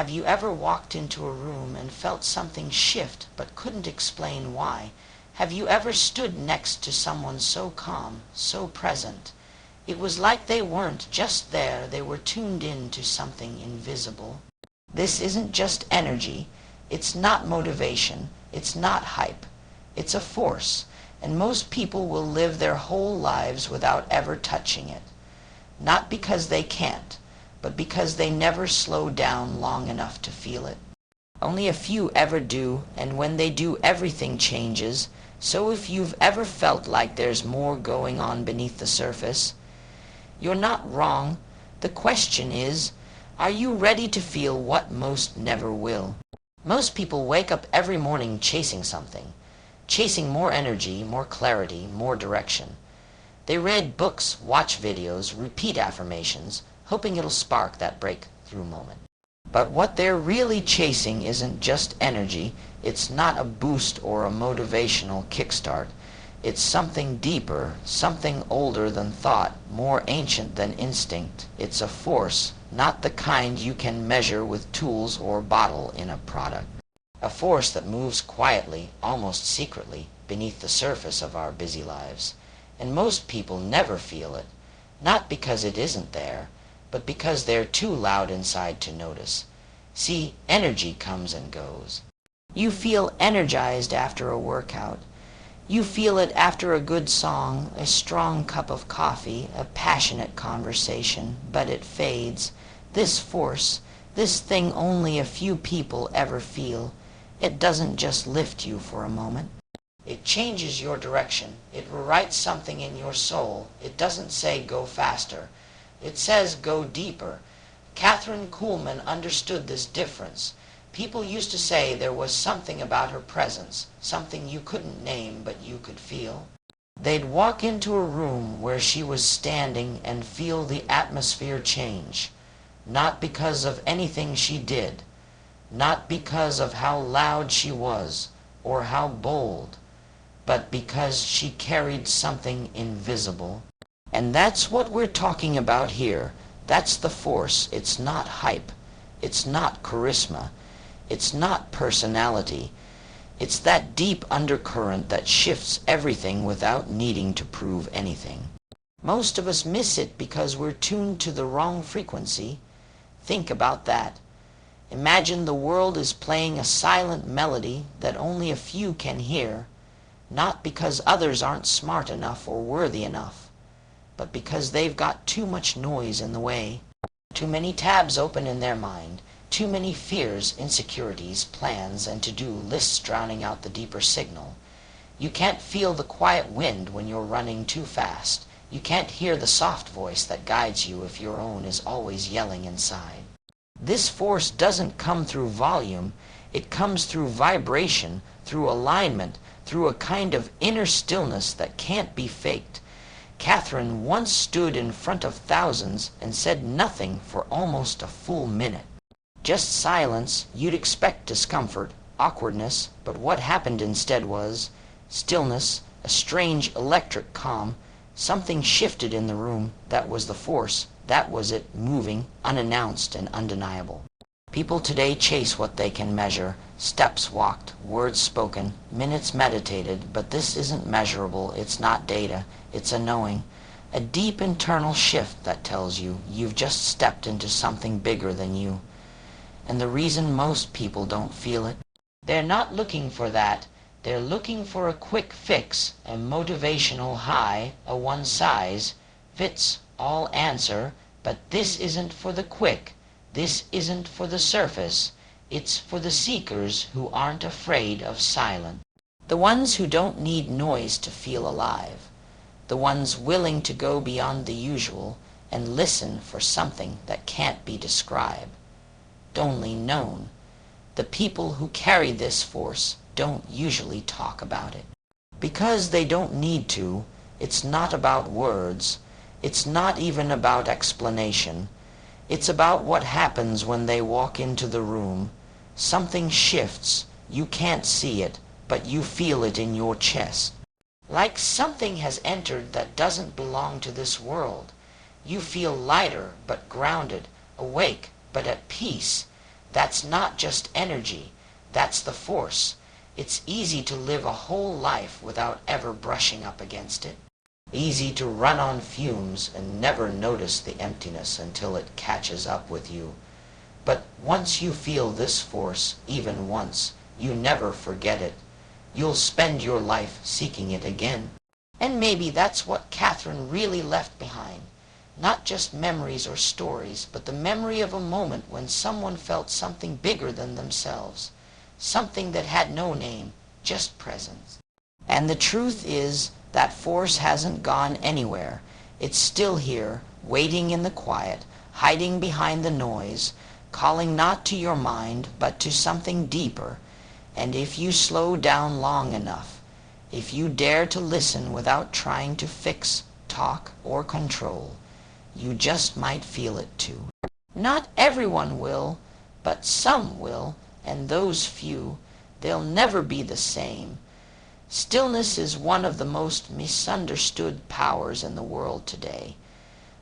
Have you ever walked into a room and felt something shift but couldn't explain why? Have you ever stood next to someone so calm, so present? It was like they weren't just there, they were tuned in to something invisible. This isn't just energy. It's not motivation. It's not hype. It's a force, and most people will live their whole lives without ever touching it. Not because they can't, but because they never slow down long enough to feel it. Only a few ever do, and when they do, everything changes. So if you've ever felt like there's more going on beneath the surface, you're not wrong. The question is, are you ready to feel what most never will? Most people wake up every morning chasing something, chasing more energy, more clarity, more direction. They read books, watch videos, repeat affirmations, hoping it'll spark that breakthrough moment. But what they're really chasing isn't just energy. It's not a boost or a motivational kickstart. It's something deeper, something older than thought, more ancient than instinct. It's a force, not the kind you can measure with tools or bottle in a product. A force that moves quietly, almost secretly, beneath the surface of our busy lives. And most people never feel it, not because it isn't there, but because they're too loud inside to notice. See, energy comes and goes. You feel energized after a workout. You feel it after a good song, a strong cup of coffee, a passionate conversation, but it fades. This force, this thing only a few people ever feel, it doesn't just lift you for a moment. It changes your direction. It rewrites something in your soul. It doesn't say go faster. It says go deeper. Catherine Kuhlman understood this difference. People used to say there was something about her presence, something you couldn't name but you could feel. They'd walk into a room where she was standing and feel the atmosphere change, not because of anything she did, not because of how loud she was or how bold, but because she carried something invisible. And that's what we're talking about here. That's the force. It's not hype. It's not charisma. It's not personality. It's that deep undercurrent that shifts everything without needing to prove anything. Most of us miss it because we're tuned to the wrong frequency. Think about that. Imagine the world is playing a silent melody that only a few can hear, not because others aren't smart enough or worthy enough, but because they've got too much noise in the way. Too many tabs open in their mind. Too many fears, insecurities, plans, and to-do lists drowning out the deeper signal. You can't feel the quiet wind when you're running too fast. You can't hear the soft voice that guides you if your own is always yelling inside. This force doesn't come through volume. It comes through vibration, through alignment, through a kind of inner stillness that can't be faked. Catherine once stood in front of thousands and said nothing for almost a full minute. Just silence. You'd expect discomfort, awkwardness, but what happened instead was stillness, a strange electric calm. Something shifted in the room. That was the force. That was it, moving, unannounced and undeniable. People today chase what they can measure. Steps walked, words spoken, minutes meditated, but this isn't measurable. It's not data. It's a knowing. A deep internal shift that tells you you've just stepped into something bigger than you. And the reason most people don't feel it, they're not looking for that. They're looking for a quick fix, a motivational high, a one-size-fits-all answer. But this isn't for the quick. This isn't for the surface. It's for the seekers who aren't afraid of silence. The ones who don't need noise to feel alive. The ones willing to go beyond the usual and listen for something that can't be described, only known. The people who carry this force don't usually talk about it. Because they don't need to. It's not about words. It's not even about explanation. It's about what happens when they walk into the room. Something shifts. You can't see it, but you feel it in your chest. Like something has entered that doesn't belong to this world. You feel lighter but grounded, awake but at peace. That's not just energy, that's the force. It's easy to live a whole life without ever brushing up against it. Easy to run on fumes and never notice the emptiness until it catches up with you. But once you feel this force, even once, you never forget it. You'll spend your life seeking it again. And maybe that's what Catherine really left behind. Not just memories or stories, but the memory of a moment when someone felt something bigger than themselves. Something that had no name, just presence. And the truth is, that force hasn't gone anywhere. It's still here, waiting in the quiet, hiding behind the noise, calling not to your mind, but to something deeper. And if you slow down long enough, if you dare to listen without trying to fix, talk, or control, you just might feel it too. Not everyone will, but some will, and those few, they'll never be the same. Stillness is one of the most misunderstood powers in the world today.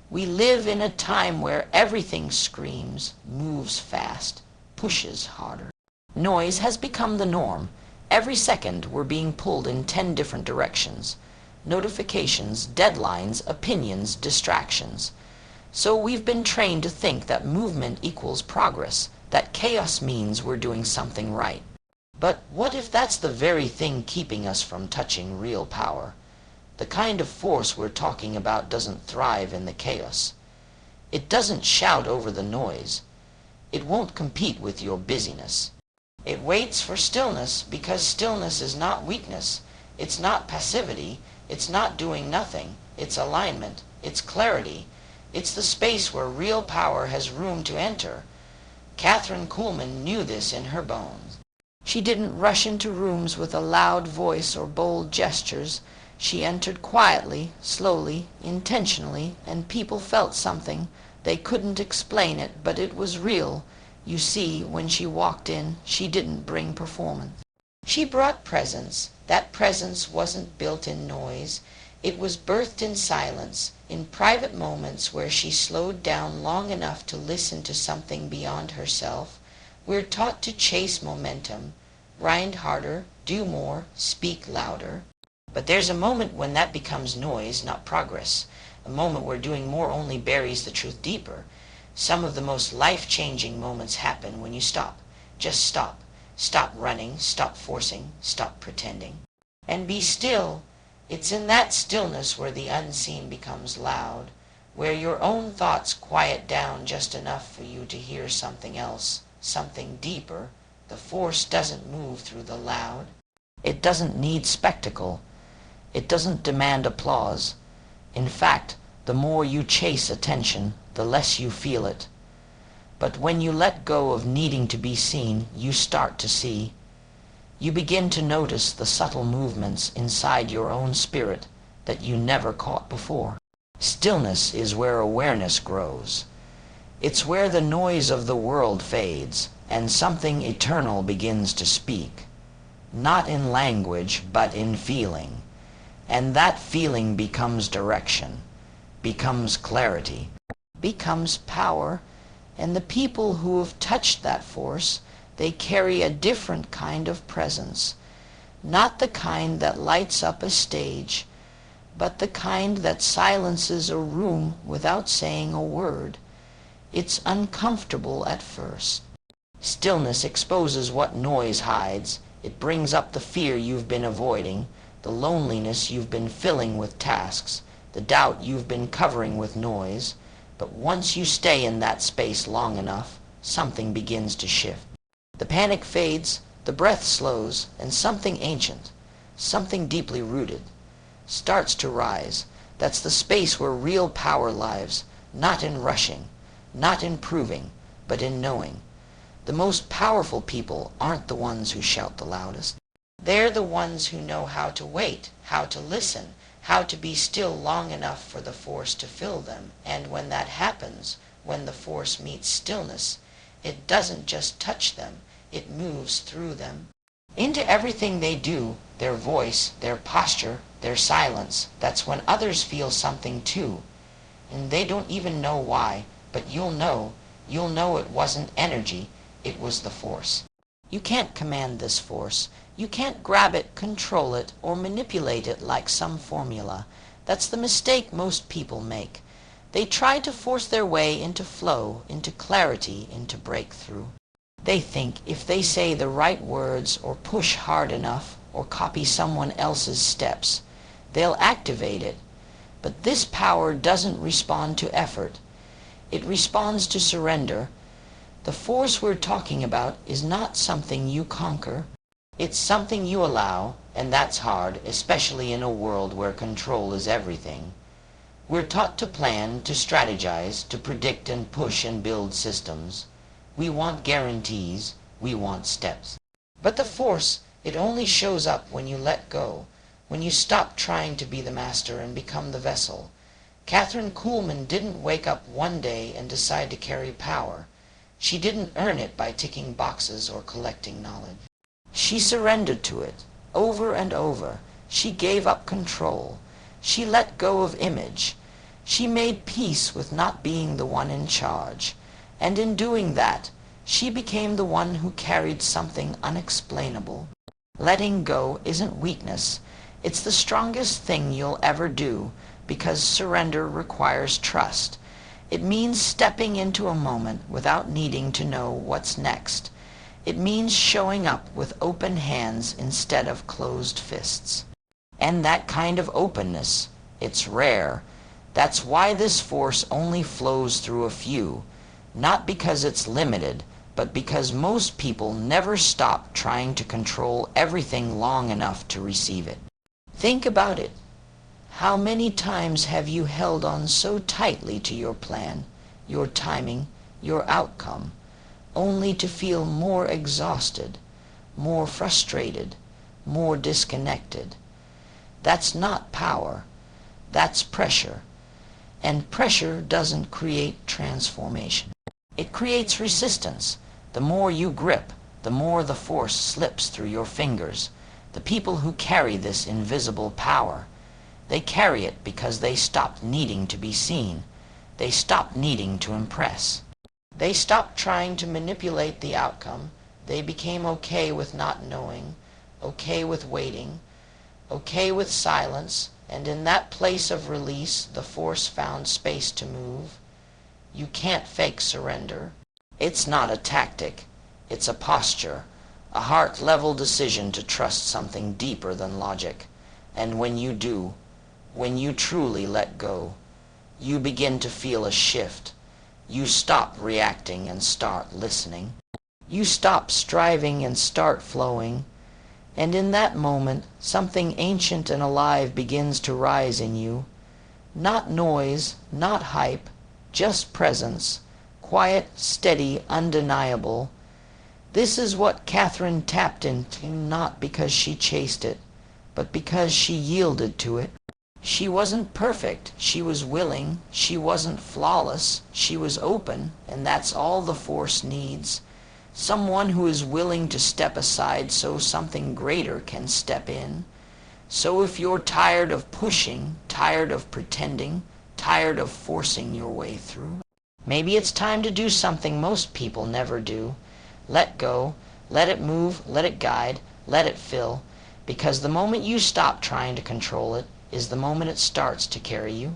We live in a time where everything screams, moves fast, pushes harder. Noise has become the norm. Every second we're being pulled in 10 different directions. Notifications, deadlines, opinions, distractions. So we've been trained to think that movement equals progress, that chaos means we're doing something right. But what if that's the very thing keeping us from touching real power? The kind of force we're talking about doesn't thrive in the chaos. It doesn't shout over the noise. It won't compete with your busyness. It waits for stillness because stillness is not weakness. It's not passivity. It's not doing nothing. It's alignment. It's clarity. It's the space where real power has room to enter. Catherine Kuhlman knew this in her bones. She didn't rush into rooms with a loud voice or bold gestures. She entered quietly, slowly, intentionally, and people felt something. They couldn't explain it, but it was real. You see, when she walked in, she didn't bring performance. She brought presence. That presence wasn't built in noise. It was birthed in silence, in private moments where she slowed down long enough to listen to something beyond herself. We're taught to chase momentum, grind harder, do more, speak louder. But there's a moment when that becomes noise, not progress. A moment where doing more only buries the truth deeper. Some of the most life-changing moments happen when you stop. Just stop. Stop running, stop forcing, stop pretending. And be still. It's in that stillness where the unseen becomes loud, where your own thoughts quiet down just enough for you to hear something else, something deeper. The force doesn't move through the loud. It doesn't need spectacle. It doesn't demand applause. In fact, the more you chase attention, the less you feel it. But when you let go of needing to be seen, you start to see. You begin to notice the subtle movements inside your own spirit that you never caught before. Stillness is where awareness grows. It's where the noise of the world fades and something eternal begins to speak. Not in language, but in feeling. And that feeling becomes direction, becomes clarity, becomes power. And the people who have touched that force, they carry a different kind of presence. Not the kind that lights up a stage, but the kind that silences a room without saying a word. It's uncomfortable at first. Stillness exposes what noise hides. It brings up the fear you've been avoiding, the loneliness you've been filling with tasks, the doubt you've been covering with noise. But once you stay in that space long enough, something begins to shift. The panic fades, the breath slows, and something ancient, something deeply rooted, starts to rise. That's the space where real power lives, not in rushing, not in proving, but in knowing. The most powerful people aren't the ones who shout the loudest. They're the ones who know how to wait, how to listen, how to be still long enough for the force to fill them. And when that happens, when the force meets stillness, it doesn't just touch them, it moves through them. Into everything they do, their voice, their posture, their silence. That's when others feel something too. And they don't even know why, but you'll know it wasn't energy, It was the force. You can't command this force. You can't grab it, control it, or manipulate it like some formula. That's the mistake most people make. They try to force their way into flow, into clarity, into breakthrough. They think if they say the right words or push hard enough or copy someone else's steps, they'll activate it. But this power doesn't respond to effort. It responds to surrender. The force we're talking about is not something you conquer. It's something you allow, and that's hard, especially in a world where control is everything. We're taught to plan, to strategize, to predict and push and build systems. We want guarantees. We want steps. But the force, it only shows up when you let go, when you stop trying to be the master and become the vessel. Catherine Kuhlman didn't wake up one day and decide to carry power. She didn't earn it by ticking boxes or collecting knowledge. She surrendered to it, over and over. She gave up control. She let go of image. She made peace with not being the one in charge. And in doing that, she became the one who carried something unexplainable. Letting go isn't weakness. It's the strongest thing you'll ever do, because surrender requires trust. It means stepping into a moment without needing to know what's next. It means showing up with open hands instead of closed fists. And that kind of openness, it's rare. That's why this force only flows through a few. Not because it's limited, but because most people never stop trying to control everything long enough to receive it. Think about it. How many times have you held on so tightly to your plan, your timing, your outcome, only to feel more exhausted, more frustrated, more disconnected? That's not power. That's pressure. And pressure doesn't create transformation. It creates resistance. The more you grip, the more the force slips through your fingers. The people who carry this invisible power, they carry it because they stopped needing to be seen. They stopped needing to impress. They stopped trying to manipulate the outcome. They became okay with not knowing, okay with waiting, okay with silence, and in that place of release, the force found space to move. You can't fake surrender. It's not a tactic. It's a posture, a heart-level decision to trust something deeper than logic. And when you do, when you truly let go, you begin to feel a shift. You stop reacting and start listening. You stop striving and start flowing. And in that moment, something ancient and alive begins to rise in you. Not noise, not hype, just presence, quiet, steady, undeniable. This is what Catherine tapped into, not because she chased it, but because she yielded to it. She wasn't perfect. She was willing. She wasn't flawless. She was open, and that's all the force needs. Someone who is willing to step aside so something greater can step in. So if you're tired of pushing, tired of pretending, tired of forcing your way through, maybe it's time to do something most people never do. Let go, let it move, let it guide, let it fill, because the moment you stop trying to control it is the moment it starts to carry you.